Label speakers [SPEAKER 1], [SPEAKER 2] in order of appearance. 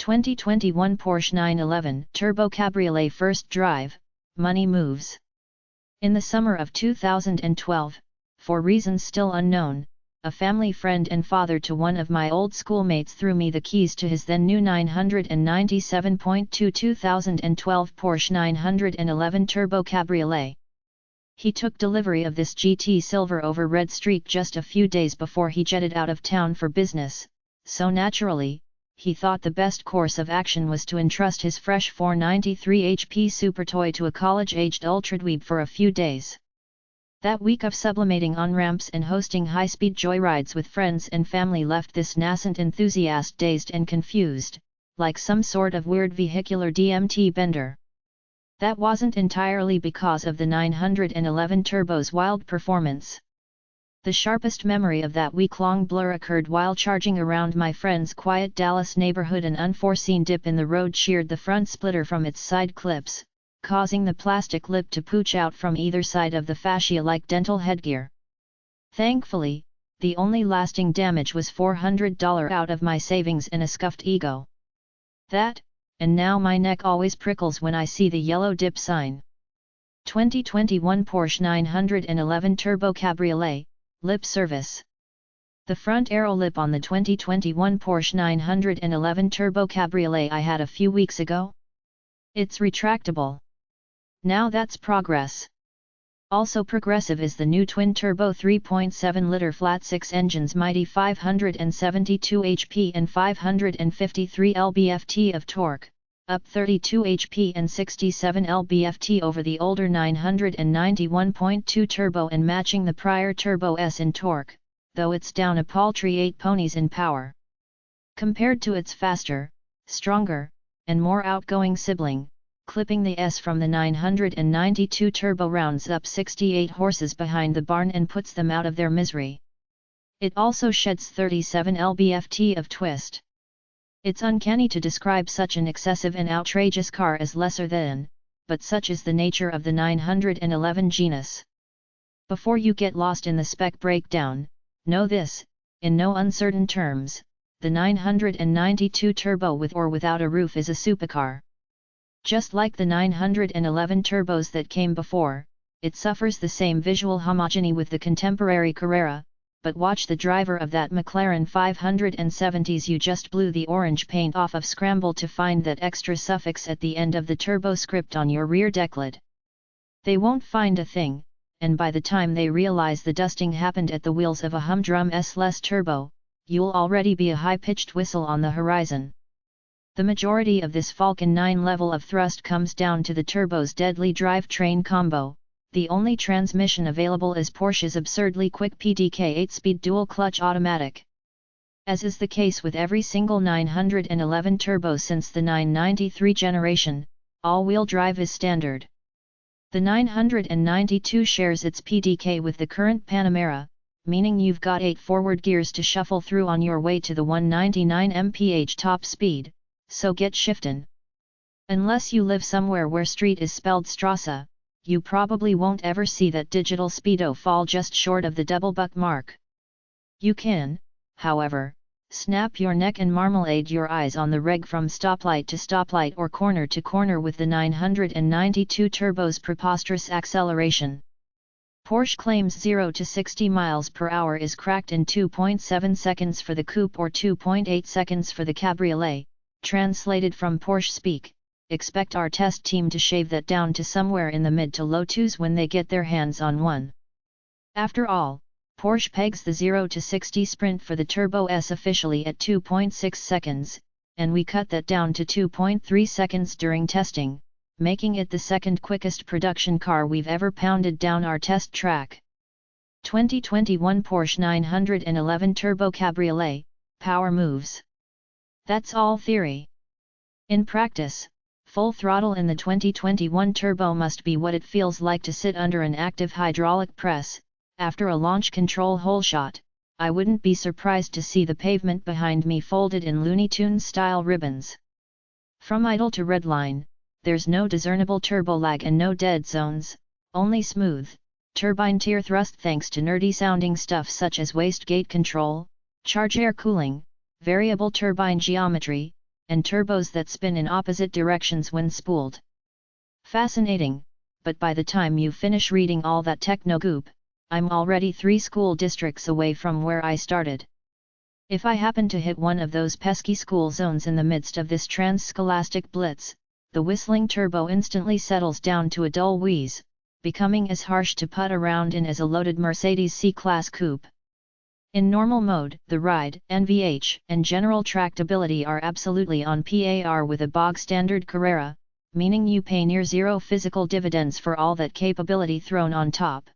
[SPEAKER 1] 2021 Porsche 911 Turbo Cabriolet First Drive, Money Moves. In the summer of 2012, for reasons still unknown, a family friend and father to one of my old schoolmates threw me the keys to his then new 997.2 2012 Porsche 911 Turbo Cabriolet. He took delivery of this GT Silver over Red Streak just a few days before he jetted out of town for business, so naturally, he thought the best course of action was to entrust his fresh 493 HP super toy to a college-aged ultradweeb for a few days. That week of sublimating on ramps and hosting high-speed joyrides with friends and family left this nascent enthusiast dazed and confused, like some sort of weird vehicular DMT bender. That wasn't entirely because of the 911 Turbo's wild performance. The sharpest memory of that week-long blur occurred while charging around my friend's quiet Dallas neighborhood. An unforeseen dip in the road sheared the front splitter from its side clips, causing the plastic lip to pooch out from either side of the fascia-like dental headgear. Thankfully, the only lasting damage was $400 out of my savings and a scuffed ego. That, and now my neck always prickles when I see the yellow dip sign. 2021 Porsche 911 Turbo Cabriolet, Lip Service. The front aero lip on the 2021 Porsche 911 Turbo Cabriolet I had a few weeks ago? It's retractable. Now that's progress. Also progressive is the new twin-turbo 3.7-liter flat-six engine's mighty 572 HP and 553 lb-ft of torque, up 32 HP and 67 lb-ft over the older 991.2 turbo and matching the prior Turbo S in torque, though it's down a paltry 8 ponies in power. Compared to its faster, stronger, and more outgoing sibling, clipping the S from the 992 turbo rounds up 68 horses behind the barn and puts them out of their misery. It also sheds 37 lb-ft of twist. It's uncanny to describe such an excessive and outrageous car as lesser than, but such is the nature of the 911 genus. Before you get lost in the spec breakdown, know this, in no uncertain terms, the 992 turbo with or without a roof is a supercar. Just like the 911 turbos that came before, it suffers the same visual homogeny with the contemporary Carrera, but watch the driver of that McLaren 570s you just blew the orange paint off of scramble to find that extra suffix at the end of the turbo script on your rear decklid. They won't find a thing, and by the time they realize the dusting happened at the wheels of a humdrum S-less turbo, you'll already be a high-pitched whistle on the horizon. The majority of this Falcon 9 level of thrust comes down to the turbo's deadly drivetrain combo. The only transmission available is Porsche's absurdly quick PDK 8-speed dual-clutch automatic. As is the case with every single 911 turbo since the 993 generation, all-wheel drive is standard. The 992 shares its PDK with the current Panamera, meaning you've got 8 forward gears to shuffle through on your way to the 199 mph top speed. So get shiftin'. Unless you live somewhere where street is spelled Strasse, you probably won't ever see that digital speedo fall just short of the double buck mark. You can, however, snap your neck and marmalade your eyes on the reg from stoplight to stoplight or corner to corner with the 992 turbo's preposterous acceleration. Porsche claims 0 to 60 miles per hour is cracked in 2.7 seconds for the coupe or 2.8 seconds for the cabriolet. Translated from Porsche speak, expect our test team to shave that down to somewhere in the mid to low 2s when they get their hands on one. After all, Porsche pegs the 0 to 60 sprint for the Turbo S officially at 2.6 seconds, and we cut that down to 2.3 seconds during testing, making it the second quickest production car we've ever pounded down our test track. 2021 Porsche 911 Turbo Cabriolet, Power Moves. That's all theory. In practice, full throttle in the 2021 Turbo must be what it feels like to sit under an active hydraulic press. After a launch control hole shot, I wouldn't be surprised to see the pavement behind me folded in Looney Tunes style ribbons. From idle to redline, there's no discernible turbo lag and no dead zones, only smooth, turbine tier thrust thanks to nerdy sounding stuff such as wastegate control, charge air cooling, variable turbine geometry, and turbos that spin in opposite directions when spooled. Fascinating, but by the time you finish reading all that techno-goop, I'm already 3 school districts away from where I started. If I happen to hit one of those pesky school zones in the midst of this trans-scholastic blitz, the whistling turbo instantly settles down to a dull wheeze, becoming as harsh to putt around in as a loaded Mercedes C-Class coupe. In normal mode, the ride, NVH, and general tractability are absolutely on par with a bog-standard Carrera, meaning you pay near zero physical dividends for all that capability thrown on top.